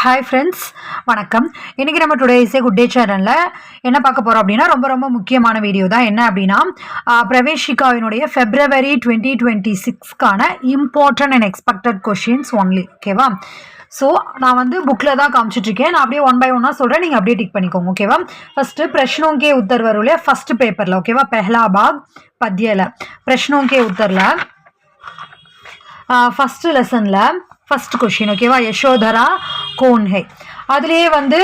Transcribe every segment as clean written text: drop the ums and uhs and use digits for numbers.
Hi friends, வணக்கம். இன்றைக்கி நம்ம today is a good day சேனலில் என்ன பார்க்க போகிறோம் அப்படின்னா, ரொம்ப முக்கியமான வீடியோ தான். என்ன அப்படின்னா, பிரவேஷிகாவினுடைய February 2026க்கான important and expected questions only. ஓகேவா? ஸோ நான் வந்து புக்கில் தான் காமிச்சிட்ருக்கேன். நான் அப்படியே ஒன் பை ஒன்னாக சொல்கிறேன், நீங்கள் அப்படியே டிக் பண்ணிக்கோங்க. ஓகேவா? ஃபஸ்ட்டு प्रश्नों के उत्तर வரும் இல்லையா, ஃபஸ்ட் பேப்பரில். ஓகேவா? पहला भाग पद्यला प्रश्नों के उत्तरला ஃபஸ்ட்டு லெசனில் ஃபஸ்ட் கொஷின். ஓகேவா? யசோதரா கோன் ஹே. அதுலேயே வந்து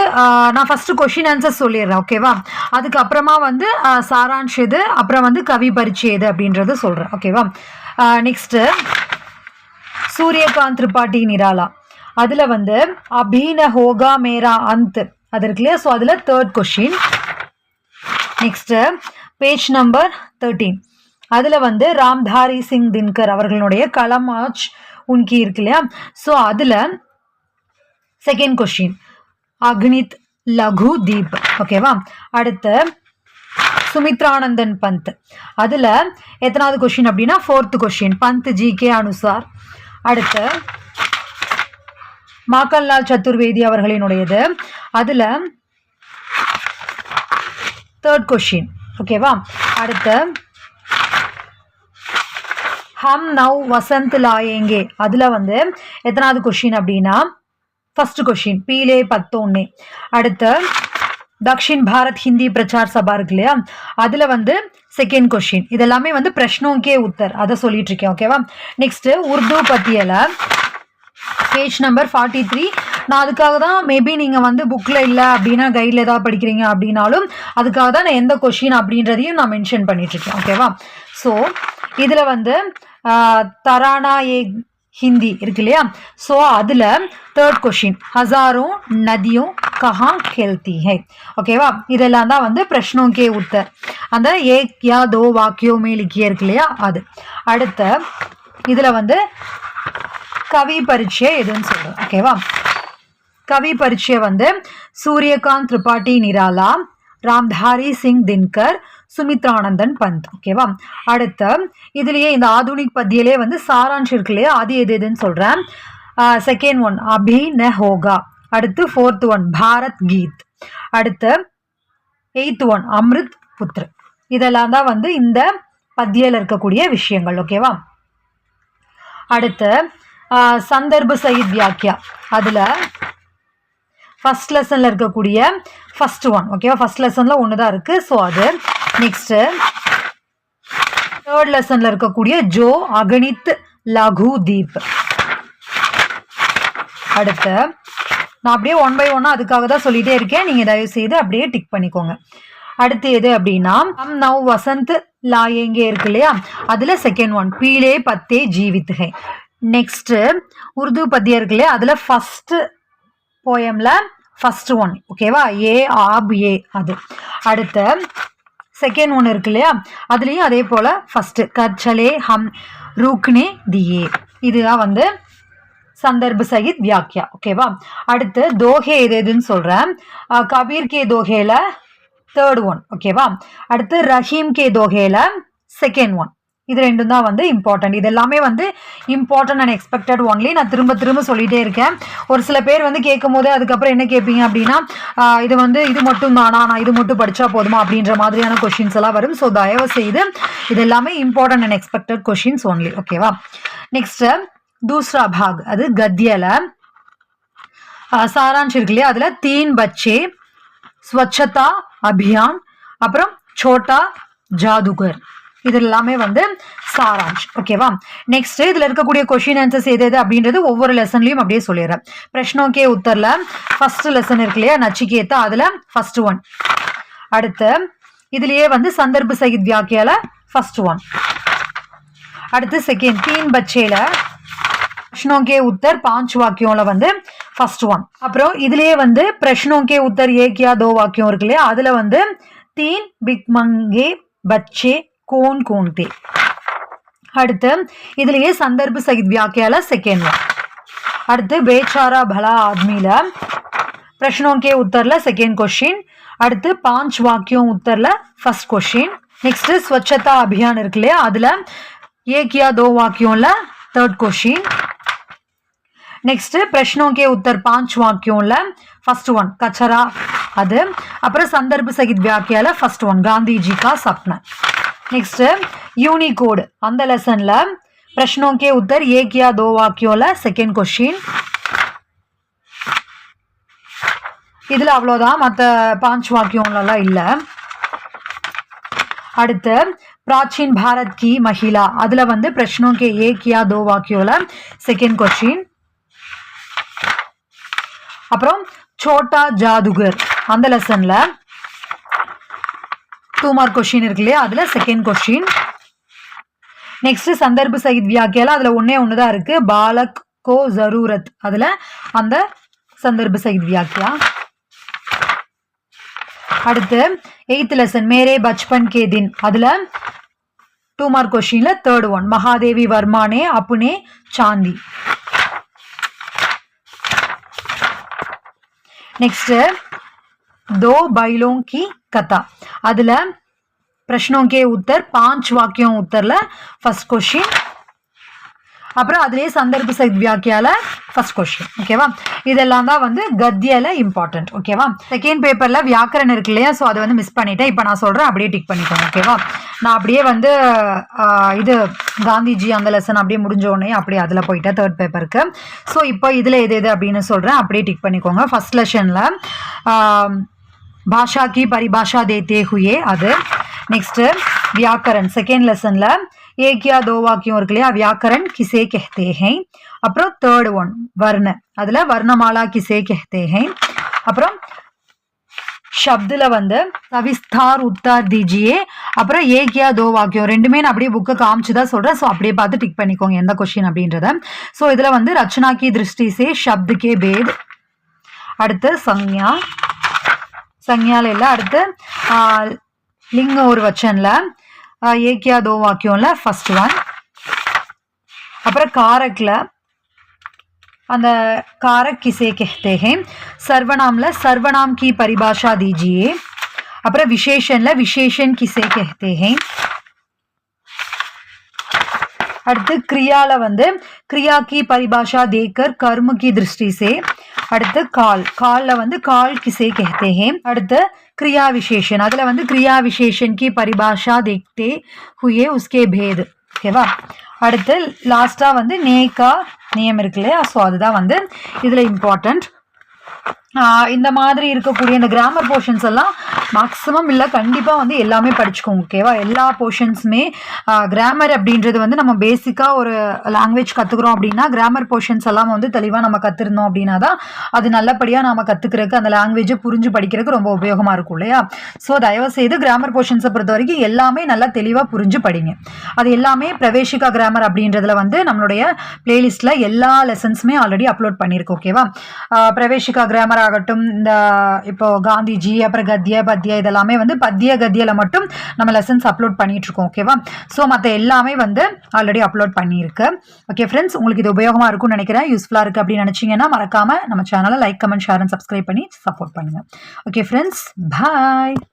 நான் ஃபஸ்ட்டு கொஷின் ஆன்சர் சொல்லிடுறேன். ஓகேவா? அதுக்கப்புறமா வந்து சாரான்ஷ் எது, அப்புறம் வந்து கவி பரிச்சை எது அப்படின்றது சொல்கிறேன். ஓகேவா? நெக்ஸ்ட்டு சூரியகாந்த் திரிபாட்டி நிராலா. அதில் வந்து அபீன ஹோகா மேரா அந்த் அது இருக்கு இல்லையா, ஸோ அதில் third question. Next page number 13. அதில் வந்து ராம்தாரி சிங் தின்கர் அவர்களுடைய களம் ஆச் உன்கி இருக்கு இல்லையா, ஸோ அதில் செகண்ட் கொஷின் அக்னித் லகு தீப். ஓகேவா? அடுத்து சுமித்ரானந்தன் பந்த். அதில் எத்தனாவது கொஷின் அப்படின்னா ஃபோர்த்து கொஷின், பந்த் ஜி கே அனுசார். அடுத்து மாக்கன்லால் சத்துர்வேதி அவர்களினுடையது. அதில் தேர்ட் கொஷின். ஓகேவா? அடுத்து ஹம் நவ் வசந்த் லாயேங்கே. அதில் வந்து எத்தனாவது கொஷின் அப்படின்னா ஃபஸ்ட்டு கொஷின், பீலே பத்தோன்னே. அடுத்து தக்ஷின் பாரத் ஹிந்தி பிரச்சார் சபா இருக்கு இல்லையா, அதில் வந்து செகண்ட் கொஷின். இதெல்லாமே வந்து பிரஷ்னோக்கே உத்தர், அதை சொல்லிட்டு இருக்கேன். ஓகேவா? நெக்ஸ்ட்டு உருது பத்தியல பேஜ் நம்பர் 43. நான் அதுக்காக தான், மேபி நீங்கள் வந்து புக்கில் இல்லை அப்படின்னா கைடில் ஏதாவது படிக்கிறீங்க அப்படின்னாலும் அதுக்காக தான் நான் எந்த கொஷின் அப்படின்றதையும் நான் மென்ஷன் பண்ணிட்டுருக்கேன். ஓகேவா? ஸோ இதில் வந்து தரானா ஏ ஹிந்தி இருக்கு இல்லையா, ஸோ அதில் தேர்ட் கொஷின் ஹசாரும் நதியும் கஹா கேல்தி ஹை. ஓகேவா? இதெல்லாம் தான் வந்து பிரஷ்னோக்கே உத்தர், அந்த ஏக் யா தோ வாக்கியோ மே லிக்கியே இருக்கு இல்லையா அது. அடுத்த இதில் வந்து கவி பரிச்சை எதுன்னு சொல்கிறேன். ஓகேவா? கவி பரிச்சை வந்து சூரியகாந்த் திரிபாட்டி நிராலா, ராம்தாரி சிங் தின்கர், சுமித்ரானந்தன் பந்த். ஓகேவா? அடுத்த இதுலேயே இந்த ஆதுனிக் பத்தியிலே வந்து சாரான்ஷ் இருக்கு இல்லையா, அது எது எதுன்னு சொல்கிறேன். செகண்ட் ஒன் அபி ந ஹோகா. அடுத்து ஃபோர்த் ஒன் பாரத் கீத். அடுத்து எய்த் ஒன் அம்ருத் புத்ர். இதெல்லாம் தான் வந்து இந்த பத்தியில் இருக்கக்கூடிய விஷயங்கள். ஓகேவா? அடுத்து சந்தர்ப சயித் வியாக்கியா. அதில் ஃபஸ்ட் லெசனில் இருக்கக்கூடிய ஃபஸ்ட் ஒன். ஓகேவா? ஃபஸ்ட் லெசனில் ஒன்று தான் இருக்குது, ஸோ அது. நெக்ஸ்ட்டு தேர்ட் லெசனில் இருக்கக்கூடிய ஜோ அகணித் லகு தீப். அடுத்து நான் அப்படியே ஒன் பை ஒன்னாக அதுக்காக தான் சொல்லிகிட்டே இருக்கேன், நீங்கள் தயவு செய்து அப்படியே டிக் பண்ணிக்கோங்க. அடுத்து எது அப்படின்னா ஹம் நவ் வசந்த் லாயேங்கே இருக்கு இல்லையா, அதில் செகண்ட் ஒன் பீலே பத்தே ஜீவித் ஹை. நெக்ஸ்ட்டு உருது பத்தியம் இருக்கு இல்லையா, அதில் ஃபஸ்ட்டு போயமில் ஃபஸ்ட்டு ஒன். ஓகேவா? ஏ ஆப் ஏ அது. அடுத்து செகண்ட் ஒன்று இருக்கு இல்லையா, அதுலேயும் அதே போல் ஃபஸ்ட்டு கச்சலே ஹம் ரூக்னே தியே. இதுதான் வந்து சந்தர்ப சகித் வியாக்கியா. ஓகேவா? அடுத்து தோஹே எது எதுன்னு சொல்கிறேன். கபீர் கே தோஹேல தேர்ட் ஒன். ஓகேவா? அடுத்து ரஹீம் கே தோஹேல செகண்ட் ஒன். இது ரெண்டும் தான் வந்து இம்பார்ட்டன்ட். இது எல்லாமே வந்து இம்பார்ட்டன்ட் அண்ட் எக்ஸ்பெக்டட் ஒன்லி. நான் திரும்ப சொல்லிகிட்டே இருக்கேன். ஒரு சில பேர் வந்து கேட்கும் போது அதுக்கப்புறம் என்ன கேட்பீங்க அப்படின்னா, இது வந்து இது மட்டும் தானா, நான் இது மட்டும் படித்தா போதுமா அப்படின்ற மாதிரியான கொஷின்ஸ் எல்லாம் வரும். ஸோ தயவு செய்து இது எல்லாமே important and expected questions only. ஓகேவா? நெக்ஸ்ட்டு தூஸ்ரா பாக், அது கத்தியில் சாரான்ஷ் இருக்கு இல்லையா, அதில் தீன் பச்சே, ஸ்வச்சதா அபியான், அப்புறம் சோட்டா ஜாதுகர். இது எல்லாமே வந்து சாரான்ஷ். ஓகேவா? நெக்ஸ்ட் இதில் இருக்கக்கூடிய கொஷின் ஆன்சர்ஸ் எது எது அப்படின்றது ஒவ்வொரு லெசன்லையும் அப்படியே சொல்லிடுறேன். பிரஷ்னோக்கே உத்தரில் ஃபர்ஸ்ட் லெசன் இருக்கு இல்லையா, நச்சிகேதா, அதில் ஃபர்ஸ்ட் ஒன். அடுத்து இதுலேயே வந்து சந்தர்ப சகித் வியாக்கியால ஃபர்ஸ்ட் ஒன். அடுத்து செகண்ட் தீன் பச்சேல பிரஷ்னோக்கே உத்தர் பாஞ்ச் வாக்கியம்ல வந்து ஃபர்ஸ்ட் ஒன். அப்புறம் இதுலேயே வந்து பிரஷ்னோக்கே உத்தர் ஏக்கியா தோ வாக்கியம் இருக்கு இல்லையா, அதில் வந்து தீன் பிக் மங்கே பச்சே கோன் கோன்தே. அடுத்து இதுலேயே சந்தர்ப சகித் வியாக்கியால செகண்ட் ஒன். அடுத்து பேச்சாரா பலா ஆத்மில பிரஷ்னோக்கே உத்தரில் செகண்ட் கொஷின். அடுத்து பாஞ்ச் வாக்கியம் உத்தரில் first question. Next Swachhata Abhiyan இருக்கு இல்லையா, அதில் ஏக்கியா தோ வாக்கியம்ல தேர்ட் கொஷின். नेक्स्ट प्रश्नों के उत्तर 5 वाक्यों फर्स्ट वन कचरा அது அப்புறம் संदर्भ सहित व्याख्या फर्स्ट वन गांधी जी का सपना नेक्स्ट यूनिकोड அந்த லெசன்ல प्रश्नों के उत्तर एक या दो वाक्यों सेकंड क्वेश्चन இதுல அவ்வளவுதான் மத்த 5 வாக்கியம்லாம் இல்ல அடுத்து प्राचीन भारत की महिला அதுல வந்து प्रश्नों के एक या दो वाक्यों सेकंड क्वेश्चन அப்புறம் छोटा जादूगर அந்த லெசன்ல 2 மார்க் क्वेश्चन இருக்கு இல்லையா அதுல செகண்ட் क्वेश्चन नेक्स्ट संदर्भ सहित व्याख्या அதுல ஒண்ணே தான் இருக்கு बालक को जरूरत அதுல அந்த संदर्भ सहित व्याख्या அடுத்து 8th लेसन मेरे बचपन के दिन அதுல 2 mark question third one Mahadevi Verma ने अपने चांदी नेक्स्ट दो बैलों की कथा அதுல प्रश्नों के उत्तर 5 वाक्यों उत्तर फर्स्ट क्वेश्चन அப்புறம் அதுலயே சந்தர்ப்ப சகித் வியாக்கியால ஃபர்ஸ்ட் क्वेश्चन ஓகேவா இதெல்லாம் தான் வந்து கத்தியல இம்பார்ட்டன்ட் ஓகேவா செகண்ட் பேப்பர்ல வியாக்கரணம் இருக்கு இல்லையா சோ அதை வந்து மிஸ் பண்ணிட்டேன் இப்போ நான் சொல்றேன் அப்படியே டிக் பண்ணிக்கோங்க ஓகேவா நான் அப்படியே வந்து இது காந்திஜி அந்த லெசன் அப்படியே முடிஞ்ச உடனே அப்படியே அதுல போயிட்டேன் தேர்ட் பேப்பருக்கு சோ இப்போ இதுல எது அப்படின்னு சொல்றேன் அப்படியே டிக் பண்ணிக்கோங்க ஃபர்ஸ்ட் லெசன்ல भाषा की परिभाषा देते हुए அது नेक्स्ट व्याकरण सेकेंड लेसन एक या दो वाक्यों இருக்கு இல்லையா व्याकरण किसे कहते हैं அப்புறம் थर्ड वन वर्ण அதுல वर्णमाला किसे कहते हैं அப்புறம் शब्दல வந்து सविस्तार उत्तर दीजिए அப்புறம் एक या दो वाक्यों ரெண்டுமே நான் அப்படியே புக்க காமிச்சு தான் சொல்றேன் சோ அப்படியே பார்த்து டிக் பண்ணிக்கோங்க எந்த क्वेश्चन அப்படின்றத சோ இதுல வந்து रचना की दृष्टि से शब्द के भेद அடுத்து संज्ञा ले அடுத்து लिंग और वचन एक या दो वाक्यों फर्स्ट वन अपर कारक अंद कारक किसे कहते हैं सर्वनाम सर्वनाम की परिभाषा दीजिए अपर विशेषण विशेषण किसे कहते हैं அடுத்து क्रियाல வந்து क्रिया की परिभाषा देकर कर्म की दृष्टि से அடுத்து काल வந்து काल किसे कहते हैं அடுத்து क्रिया विशेषण அதுல வந்து क्रिया विशेषण की परिभाषा देखते हुए उसके भेद ஓகேவா அடுத்து லாஸ்டா வந்து நேகா நியம் இருக்குல்ல சோ அதுதான் வந்து இதுல இம்பார்ட்டன்ட் இந்த மாதிரி இருக்கக்கூடிய இந்த கிராமர் போர்ஷன்ஸ் எல்லாம் மேக்ஸிமம் இல்ல கண்டிப்பா வந்து எல்லாமே படிச்சுக்கோங்க ஓகேவா எல்லா போர்ஷன்ஸ்மே கிராமர் அப்படின்றது வந்து நம்ம பேசிக்கா ஒரு லாங்குவேஜ் கத்துக்கிறோம் அப்படின்னா கிராமர் போர்ஷன்ஸ் எல்லாம் வந்து தெளிவா நம்ம கத்துறோம் அப்படினா தான் அது நல்லபடியா நாம கத்துக்கிறதுக்கு அந்த லாங்குவேஜை புரிஞ்சு படிக்கிறதுக்கு ரொம்ப உபயோகமா இருக்கும் இல்லையா சோ தயவு செய்து கிராமர் போர்ஷன்ஸை பொறுத்தவரைக்கும் எல்லாமே நல்லா தெளிவா புரிஞ்சு படிங்க அது எல்லாமே பிரவேசிகா கிராமர் அப்படின்றதுல வந்து நம்மளுடைய பிளேலிஸ்ட்ல எல்லா லெசன்ஸ்மே ஆல்ரெடி அப்லோட் பண்ணியிருக்கோம் ஓகேவா பிரவேசிகா கிராமர் ஆகட்டும் இந்த இப்போ காந்திஜி அப்புறம் கத்திய பத்திய இதெல்லாமே வந்து பத்திய கத்தியில மட்டும் நம்ம லெசன்ஸ் அப்லோட் பண்ணிட்டு இருக்கோம் ஓகேவா சோ மத்த எல்லாமே வந்து ஆல்ரெடி அப்லோட் பண்ணியிருக்கு ஓகே फ्रेंड्स உங்களுக்கு இது உபயோகமா இருக்கும்னு நினைக்கிறேன் யூஸ்ஃபுல்லா இருக்கு அப்படி நினைச்சீங்கன்னா மறக்காம நம்ம சேனலை like comment share and subscribe பண்ணி சப்போர்ட் பண்ணுங்க ஓகே फ्रेंड्स பை